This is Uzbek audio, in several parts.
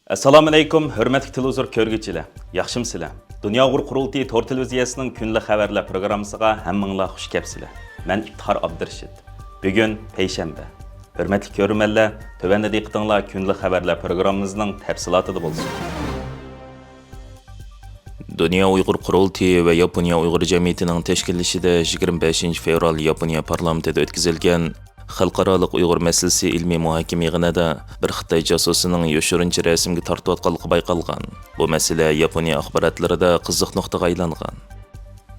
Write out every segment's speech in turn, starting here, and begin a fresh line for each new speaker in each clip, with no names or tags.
Assalomu alaykum, hurmatli televizor ko'rguvchilar. Yaxshimsizlar? Dunyo Uyg'ur qurultiyi to'r televiziyasining kunlik xabarlar programmasiga hammanglar xush kelibsizlar. Men İftihar Abdurashid. Bugun payshanba. Hurmatli ko'ruvchilar, tövəndə diqqətinizlər kunlik xabarlar programmamızın təfsilatında bo'lsin. Dünya Uyghur Qurultiyi ve Yaponiya Uyghur Cemiyeti'nin teşkillişide 25 fevral Yaponiya parlamentida o'tkazilgan Xalqarалық Uyghur мәселесі ilmiy muhokama yig'inida bir Xitoy josusining yoshirincha rasmga tortayotganligi bayqalgan. Bu masala Yaponiya axborotlarida qiziq nuqtaga aylangan.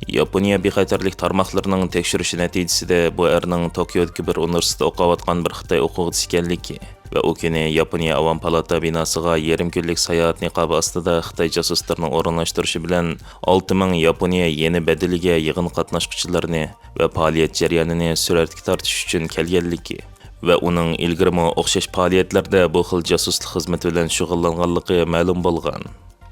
Yaponiya bexatarlik tarmoqlarining tekshirishi natijasida bu erning Tokyodagi bir universitetda o'qiyotgan bir Xitoy o'quvchisi ekanligi va u kuni Yaponiya Avam palata binosiga yarim kunlik sayohat niqobi ostida Xitoy josuslarni o'rinlashtirishi bilan 6000 Yaponiya yeni badiliga yig'in qatnashuvchilarini va faoliyat jarayonini suratga tortish uchun kelganligi va uning ilgirmi o'xshash faoliyatlarda bu xil josuslik xizmati bilan shug'ullanganligi ma'lum bo'lgan.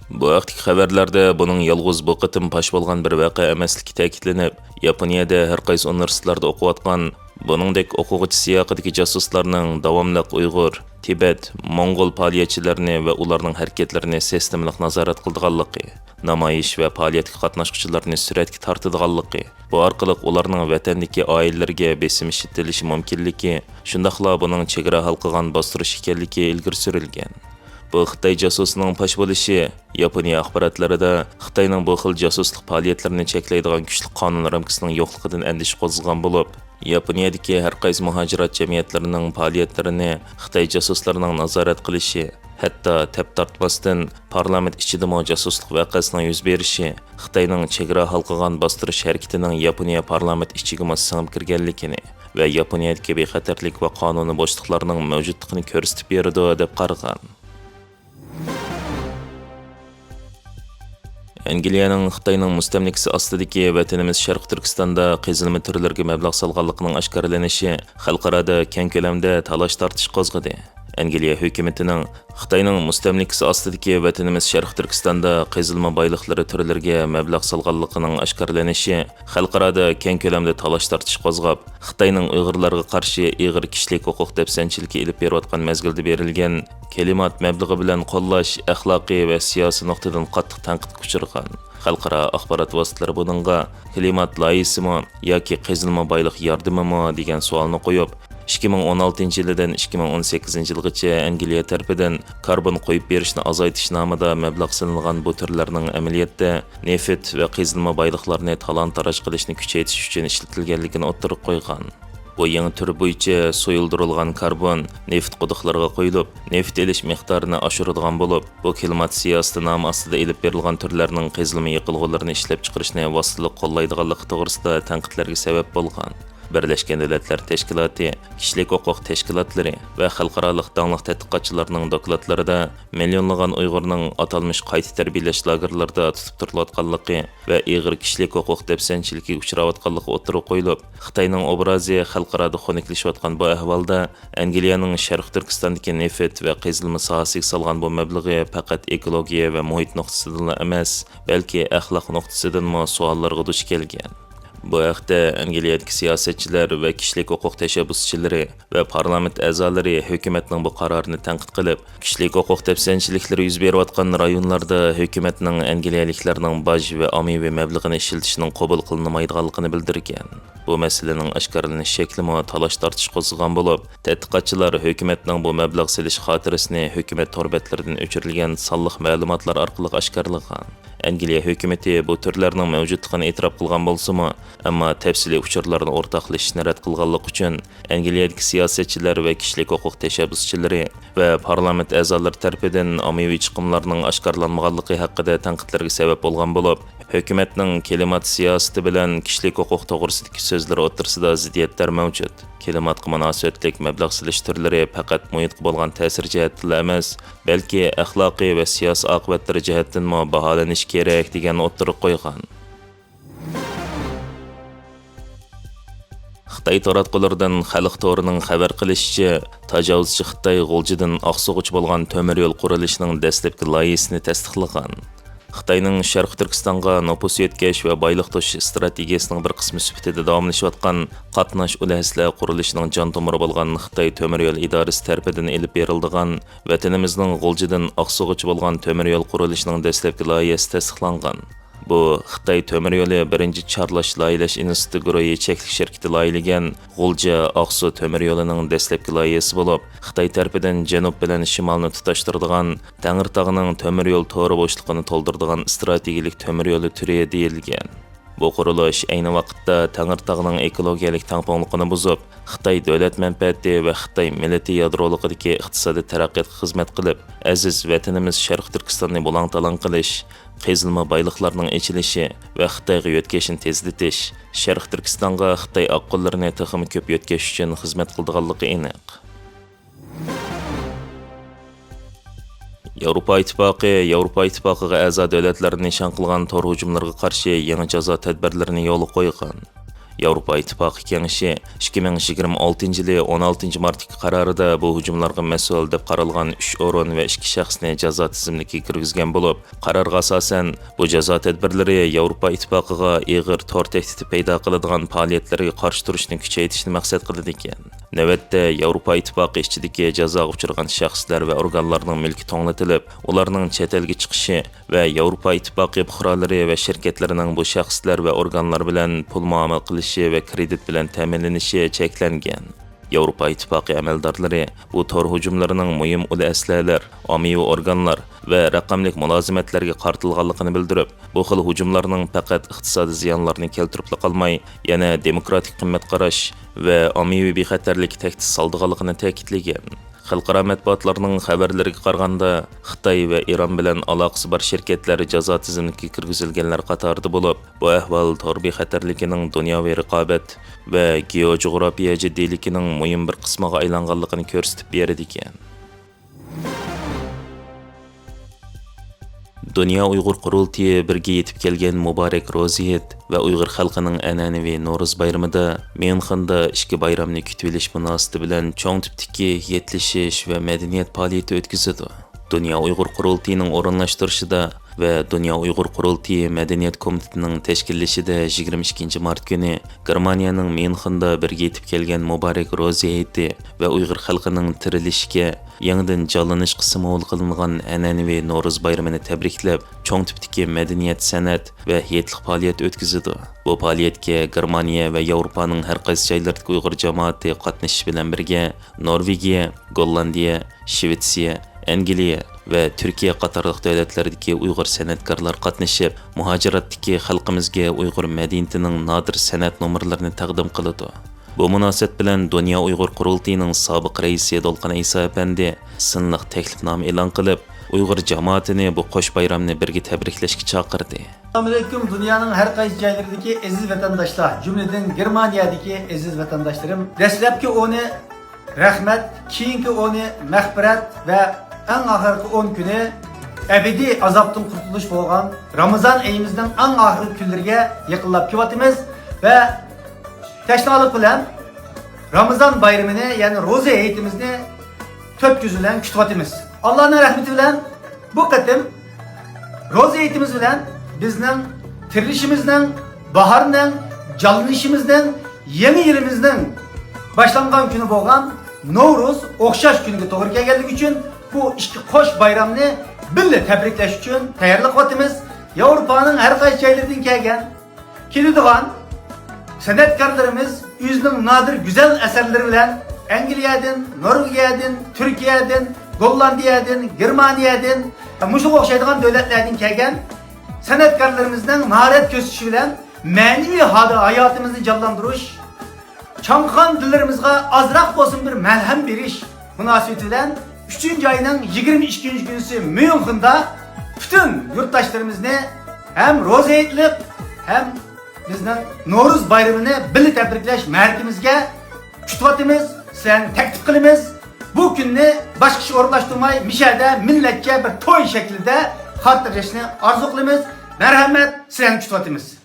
Bu vaqtdagi xabarlarda buning yolg'iz bu qitim pash bo'lgan bir voqea emasligi ta'kidlanib, Yaponiyada har qaysi universitetlarda o'qiyotgan buningdek o'quvchi siyoqidagi josuslarning davomliq Uyg'ur, Tibet, Mongol faoliyatchilarini va ularning harakatlarini sistemli nazorat qilganligi, namoyish va faoliyatga qatnashuvchilarni suratga tortadiganligi, bu orqali ularning vatandagi oilalariga besim ishlatilishi mumkinligi, shundaqla buning chegara hal qilgan bostirish ekanligi ilgari surilgan. Bu Xitoy josusining pash bo'lishi Yaponiya axborotlarida Xitoyning bu xil josuslik faoliyatlarini cheklaydigan kuchli qonun ramkasining yo'qligidan andish qo'zg'agan bo'lib, Yaponiyadagi har qaysi muhojirat jamiyatlarining faoliyatlarini Xitoy josuslarining nazorat qilishi, hatto tap tortmasdan parlament ichida josuslik voqeasining yuz berishi Xitoyning chegara hal qilgan bostirish harakatining Yaponiya parlament ichiga singib kirganligini va Yaponiyadagi bexatarlik va qonuniy bo'shliqlarning mavjudligini ko'rsatib berdi deb qaragan. Angliyaning Xitoyning mustamlikasi ostidagi vatanimiz Sharq Turkistonda qazilma turlariga mablag' solganligining oshkorlanishi xalqarada keng ko'lamda talash tortish qo'zg'adi. Angliya hukumatining Xitoyning mustamlikasi ostidagi vatanimiz Sharq Turkistonda qazilma boyliqlari turlariga mablag' solganligining oshkorlanishi xalqarada keng ko'lamda talash tortish qo'zg'ab, Xitoyning Uyg'urlarga qarshi ig'ir kishilik huquq dafsanchiligi ilib berayotgan mezgilda berilgan kelimat mablag'i bilan qo'llash axloqiy va siyosiy nuqtadan qattiq tanqidga uchragan. Xalqaro axborot vositalari buningga kelimat loyisimi yoki qazilma boyliq yordamimi degan savolni qo'yib, 2016 yildan 2018 yilgacha Angliya tarafidan karbon qo'yib berishni azaytish nomida mablag' solingan bu turlarning amaliyotda neft va qazilma boyliqlarni talon-taroj qilishni kuchaytirish uchun ishlatilganligini o'ttirib qo'ygan. Bu yangi tur bo'yicha so'yildirilgan karbon neft quduqlariga qo'yilib, neft elish miqdorini oshiradigan bo'lib, bu klimat siyosati nomi ostida ilib berilgan turlarning qazilma yiqilg'ularini ishlab chiqarishni vositali qo'llaydiganligi to'g'risida tanqidlarga sabab bo'lgan. Birleşken Devletler Teşkilatı, Kişilik Hukuk Teşkilatları ve xalqarалық dağlıq tədqiqatçılarının dokladlarında milyonlagan Uyg'urning atalmış qayta tarbiyalash lagerlarida tutib turilayotganligi va ig'ir kişilik hukuk dafsanchiligiga uchrayotganligi o'tirib qo'yilib, Xitoyning obrazi xalqarada xunuklaşayotgan bu ahvolda Angliyaning Sharq Turkistondagi neft va qazilma sohasiga solgan bu mablag'i faqat ekologiya va muhit nuqtasidan emas, balki axloq nuqtasidan savollarga duch kelgan. Bu haqda Angliyadagi siyosatchilar va kishilik huquq tashabbuschilari va parlament a'zolari hukumatning bu qarorini tanqid qilib, kishilik huquq dafsanchiliklari yuz berayotgan rayonlarda hukumatning angliyaliklarning boj va ommaviy mablag'ini ishlatishining qabul qilinmaydiganligini bildirgan. Bu masalaning oshkorlanish shaklimi talash tortish qo'zg'agan bo'lib, tadqiqotchilar hukumatning bu mablag' selish xotirasini hukumat torbatlaridan o'chirilgan sonliq ma'lumotlar orqali oshkorlagan. Angliya hukumati bu turlarning mavjudligini e'tirof qilgan bo'lsa-mu, ammo tafsiliy uchurlarni o'rtoqlashishni rad qilganlik uchun Angliyadagi siyosatchilar va kishilik huquq tashabbuschilari va parlament a'zolari tomonidan ommaviy chiqimlarning oshkorlanmaganligi haqida tanqidlarga sabab bo'lgan bo'lib, hukumatning klimat siyosati bilan kishilik huquq to'g'risidagi so'zlari o'rtasida ziddiyatlar mavjud. Klimatga munosabatlik mablag' solish turlari faqat muhitga bo'lgan ta'sir jihatdan emas, balki axloqiy va siyosiy oqibatlari jihatdan baholanish kerak degan o'ttirib qo'ygan. Xitoy taratqulardan xalq to'rining xabar qilishicha, tajovuzchi Xitoy G'uljidan Oqsug'uch bo'lgan temir yo'l qurilishining dastlabki loyihasini tasdiqlagan. Xitayning Sharq Turkistonga nopus yetkash va boyliq to'sh strategiyasining bir qismi sifatida davomlashayotgan qatnash ulahsizlar qurilishining jon tomiri bo'lgan Xitoy temir yo'l idorasi tarafidan elib berildigan vatanimizning G'uljidan Oqsugacha bo'lgan temir yo'l qurilishining dastlabki loyihasi tasdiqlangan. Bu Xitoy temir yo'li birinchi Charlash loyihalash instituti guruhi cheklik shirkati loyihalagan G'ulja Oqsu temir yo'lining dastlabki loyihasi bo'lib, Xitoy tarafidan janub bilan shimolni tutashtiradigan Tangir tog'ining temir yo'l to'ri bo'shliqini to'ldiradigan strategik temir yo'li turi deyilgan. Bu qurilish ayni vaqtda Tangir tog'ining ekologiyalik tangpongliqini buzib, Xitoy davlat manfaati va Xitoy millati yadroligidagi iqtisodiy taraqqiyotga xizmat qilib, aziz vatanimiz Sharq Turkistonni bulang-talang qilish, qazilma boyliqlarning ichilishi va Xitoyga yo'tkashini tezlatish, Sharq Turkistonga Xitoy oqqonlarini texmi ko'p yo'tkash uchun xizmat qildiganligi aniq. Yevropa Ittifoqiga a'zo davlatlarni nishon qilgan tor hujumlarga qarshi yangi jazo tadbirlarini yo'lga qo'ygan. Yevropa Ittifoqi Kengashi 2026 yili 16 martdagi qarorida bu hujumlarga mas'ul deb qaralgan 3 o'rin va 2 shaxsni jazo tizimiga kirgizgan bo'lib, qarorga asosan bu jazo tadbirlari Yevropa Ittifoqiga ig'ir tor tahdidi paydo qiladigan faoliyatlarga qarshi turishni kuchaytirishni maqsad qiladi ekan. Navbatda Yevropa Ittifoqi ichidagi jazoga uchragan shaxslar va organlarning mulki to'nglatilib, ularning chet elga chiqishi va Yevropa Ittifoqi fuqarolari va shirkatlarining bu shaxslar va organlar bilan pul muomala qilishi va kredit bilan ta'minlanishi cheklangan. Yevropa Ittifoqi amaldorlari bu tor hujumlarining muhim aslilar, ommaviy organlar va raqamlik mulozimatlarga qartilganligini bildirib, bu xil hujumlarning faqat iqtisodiy ziyonlarni keltirib qolmay, yana demokratik qimmat qarash va ommaviy bexatarlik tahdid soldiganligini ta'kidlagan. Xalqaro matbuotlarning xabarlariga qaraganda, Xitoy va Eron bilan aloqasi bor shirkatlar jazo tizimiga kirgizilganlar qatorida bo'lib, bu ahvol tor bexatarligining dunyoviy raqobat va geojografiya jiddiyligining muhim bir qismiga aylanganligini ko'rsatib beradi ekan. Dünya Uyghur Qurultiyi birga yetib kelgan Muborak Ro'ziyet va Uyg'ur xalqining an'anaviy Navro'z bayramida Myunxenda ishki bayramni kutib olish munosabati bilan cho'ng tipdagi yetlishish va madaniyat faoliyati o'tkazadi. Dünya Uyghur Qurultiyining o'rinlashtirishida va Dünya Uyghur Qurultiyi Madaniyat Komitetining tashkillashida 22 mart kuni Germaniyaning Myunxenda birga yetib kelgan Muborak Ro'ziyeti va Uyg'ur xalqining tirilishiga yangidan jonlanish qismi qilingan an'anaviy Navro'z bayramini tabriklab, cho'ng tipdagi madaniyat, san'at va yetliq faoliyat o'tkazadi. Bu faoliyatga Germaniya va Yevropaning har qaysi joylaridagi Uyg'ur jamoati qatnashish bilan birga Norvegiya, Gollandiya, Shvetsiya, Angliya va Turkiya qatorliq davlatlardagi Uyg'ur san'atkorlar qatnashib, muhojiratdagi xalqimizga Uyg'ur madaniyatining nodir san'at nomerlarini taqdim qiladi. Bu munosabat bilan Dünya Uyg'ur Qurultiyining sobiq raisi Dolqin Isa Efendi sinliq taklifnoma e'lon qilib, Uyg'ur jamoatini bu qo'sh bayramni birga tabriklashga chaqirdi.
Assalomu alaykum, dunyoning har qaysi joylaridagi aziz vatandoshlar, jumladan Germaniyadagi aziz vatandoshlarım. Dastlabki o'ni rahmat, keyingi o'ni mag'firat va eng oxirgi 10 kuni abadiy azobdan qurtulish bo'lgan Ramazon oyimizning eng oxirgi kunlariga yaqinlab kelyapmiz va Teşnalik bilen Ramazan bayramını yani roza eğitimimizni tört gözüyle kütüvatimiz. Allah'ın rahmeti bilen bu katım roza eğitimimiz bilen bizden tirilişimizden, baharından, canlanışımızdan, yeni yerimizden başlangan günü boğan Navro'z okşaş günüge doğru geldik için bu iki koş bayramını birle tebrikleş için tayarlık vatimiz. Avrupa'nın her kayıt şeylerden gelgen Kilidoğan sanatkarlarımız yüzünün nadir güzel eserleri bilen Angliya'dan, Norvegiyadan, Türkiye'den, Gollandiya'dan, Germaniyadan, muşu okşaydıgan devletlerden kelgen sanatkarlarımızdan maharet gösterişi bilen manevi hayatımızı canlandırış, çankan dillerimizde azrak olsun bir melhem beriş münasebeti bilen 3. ayının 22. günüsü München'da bütün yurttaşlarımızı hem roza eğitilip hem bizden Navro'z bayramını birlikte tebriklash mərkimizge kütüvatimiz, sizlerni təklif qilimiz. Bu günni başka kişi orlaştırmay, Mişel'de milletçe bir toy şeklinde xatırlaşını arzu qilimiz. Merhamet, sizlerni kütüvatimiz.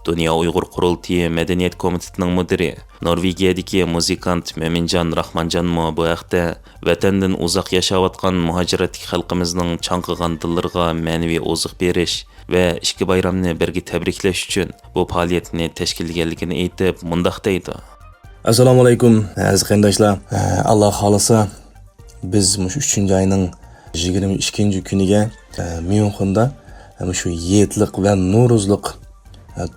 Dünya Uyghur Qurultayı Medeniyet Komitetining müdiri, Norvegiyadagi muzikant Mo'minjon Rahmonjonmo bu haqda vatandan uzoq yashayotgan muhojiratlik xalqimizning chanqigan dillariga ma'naviy oziq berish va ishki bayramni birga tabriklash uchun bu faoliyatni tashkillanganligini aytib, mundaq deydi.
Assalomu alaykum aziz qarindoshlar. Alloh xolisa biz mush 3-oyning 22-kuniga Myunxenda shu yetliq va Nuruzliq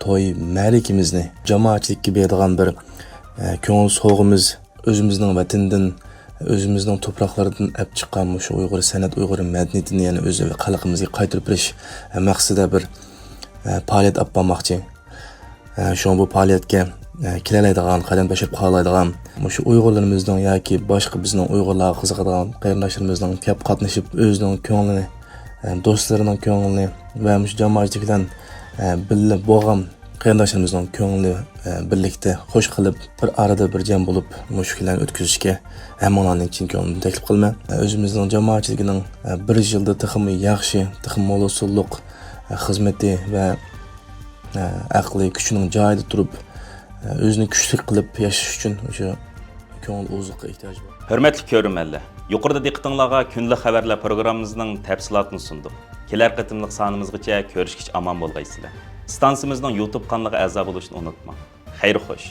to'y ma'rakamizni jamoatchilikka beradigan bir ko'ngil so'g'imiz, o'zimizning vatandan, o'zimizning to'proqlaridan olib chiqqan shu Uyg'ur san'at, Uyg'ur madaniyatini yana o'z xalqimizga qaytarib berish maqsadida bir faoliyat olib bormoqchi. Şu bu faoliyatga kelalaydigan, qadam tashlab qolaydigan shu Uyg'urlarimizning yoki boshqa bizning Uyg'urlarga qiziqadigan qarindoshlarimizning kelib qatnashib o'zining ko'nglini, do'stlarining ko'nglini va shu jamoatchilik bilan birga bo'lgan qarindoshlarimizning ko'nglini birlikda xo'sh qilib bir arada bir jam bo'lib mushuklarni o'tkazishga hammalarning chin ko'nglimdan taklif qilaman. O'zimizning jamoatchiligining bir yilda texmi yaxshi, texmi usulliq xizmati va aqliy kuchining joyida turib o'zini kuchli qilib yashash uchun o'sha ko'ngil oziqqa ehtiyoj bor.
Hörmətli görürmənlər, yuqorida diqqətinizə günlük xəbərlər proqramımızın təfsilatını sunduk. Kelər qıtımlıq sanımızgacha görüşkiç aman bolğaysızlar. Stansiyamızın YouTube kanalıga a'zo bo'lishni unutmang. Xeyr xo'sh.